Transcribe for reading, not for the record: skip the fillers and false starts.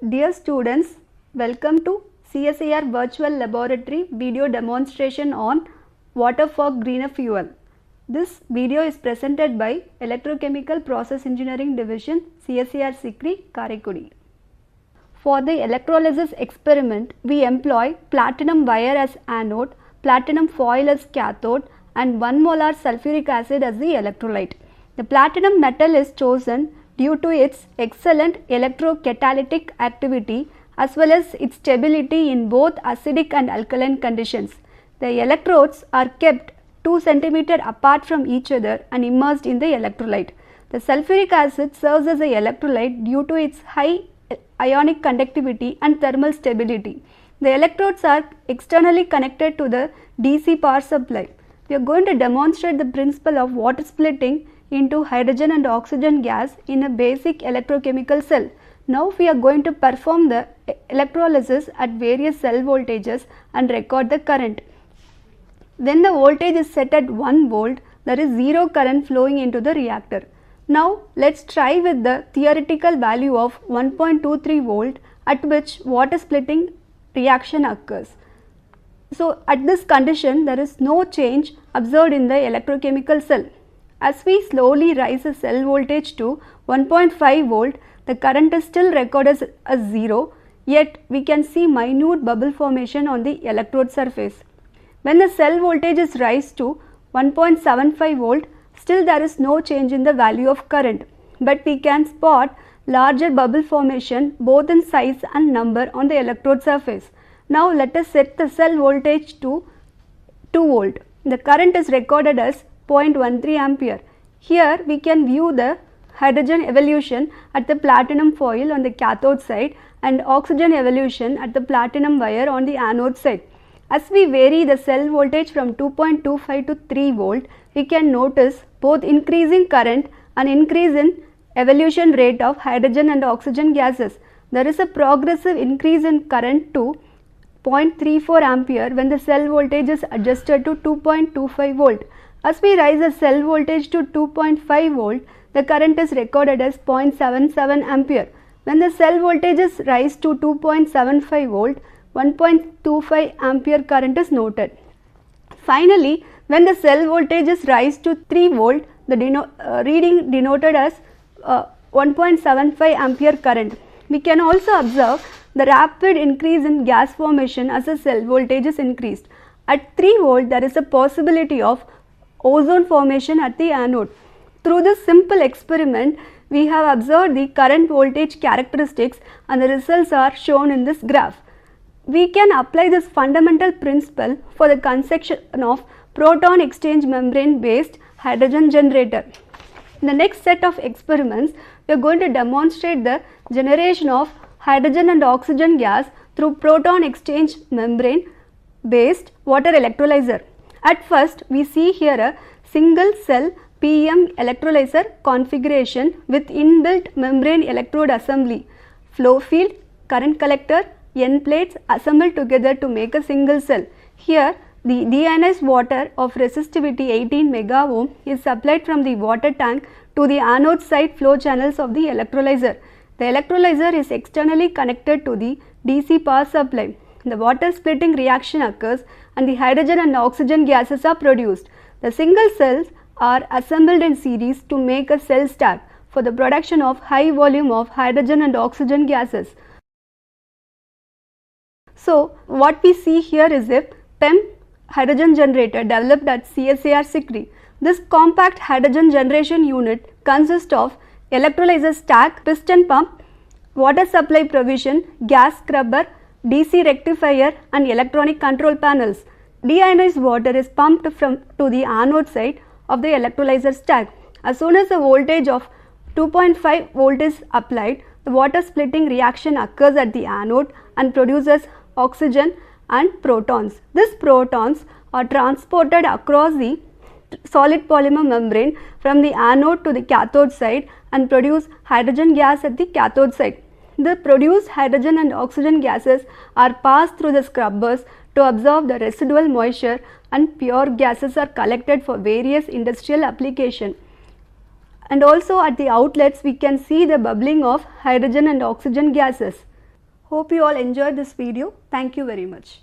Dear students, welcome to CSIR Virtual Laboratory video demonstration on water for greener fuel. This video is presented by Electrochemical Process Engineering Division, CSIR-CECRI, Karaikudi. For the electrolysis experiment, we employ platinum wire as anode, platinum foil as cathode and 1 molar sulfuric acid as the electrolyte. The platinum metal is chosen due to its excellent electrocatalytic activity as well as its stability in both acidic and alkaline conditions. The electrodes are kept 2 cm apart from each other and immersed in the electrolyte. The sulfuric acid serves as an electrolyte due to its high ionic conductivity and thermal stability. The electrodes are externally connected to the DC power supply. We are going to demonstrate the principle of water splitting into hydrogen and oxygen gas in a basic electrochemical cell. Now we are going to perform the electrolysis at various cell voltages and record the current. When the voltage is set at 1 volt, there is zero current flowing into the reactor. Now let's try with the theoretical value of 1.23 volt at which water splitting reaction occurs. So at this condition there is no change observed in the electrochemical cell. As we slowly raise the cell voltage to 1.5 volt, the current is still recorded as 0, yet we can see minute bubble formation on the electrode surface. When the cell voltage is raised to 1.75 volt, still there is no change in the value of current, but we can spot larger bubble formation both in size and number on the electrode surface. Now let us set the cell voltage to 2 volt. The current is recorded as 0.13 ampere. Here we can view the hydrogen evolution at the platinum foil on the cathode side and oxygen evolution at the platinum wire on the anode side. As we vary the cell voltage from 2.25 to 3 volt, we can notice both increasing current and increase in evolution rate of hydrogen and oxygen gases. There is a progressive increase in current to 0.34 ampere when the cell voltage is adjusted to 2.25 volt. As we raise the cell voltage to 2.5 volt, the current is recorded as 0.77 ampere. When the cell voltage is raised to 2.75 volt, 1.25 ampere current is noted. Finally, when the cell voltage is raised to 3 volt, the reading denoted as 1.75 ampere current. We can also observe the rapid increase in gas formation as the cell voltage is increased. At 3 volt, there is a possibility of ozone formation at the anode. Through this simple experiment, we have observed the current voltage characteristics and the results are shown in this graph. We can apply this fundamental principle for the construction of proton exchange membrane based hydrogen generator. In the next set of experiments, we are going to demonstrate the generation of hydrogen and oxygen gas through proton exchange membrane based water electrolyzer. At first, we see here a single cell PM electrolyzer configuration with inbuilt membrane electrode assembly, flow field, current collector, N plates assembled together to make a single cell. Here, the deionized water of resistivity 18 mega ohm is supplied from the water tank to the anode side flow channels of the electrolyzer. The electrolyzer is externally connected to the DC power supply. The water splitting reaction occurs and the hydrogen and oxygen gases are produced. The single cells are assembled in series to make a cell stack for the production of high volume of hydrogen and oxygen gases. So, what we see here is a PEM hydrogen generator developed at CSIR-CECRI. This compact hydrogen generation unit consists of electrolyzer stack, piston pump, water supply provision, gas scrubber, DC rectifier and electronic control panels. Deionized water is pumped to the anode side of the electrolyzer stack. As soon as the voltage of 2.5 volt is applied, the water splitting reaction occurs at the anode and produces oxygen and protons. These protons are transported across the solid polymer membrane from the anode to the cathode side and produce hydrogen gas at the cathode side. The produced hydrogen and oxygen gases are passed through the scrubbers to absorb the residual moisture and pure gases are collected for various industrial application. and also at the outlets we can see the bubbling of hydrogen and oxygen gases. Hope you all enjoyed this video. Thank you very much.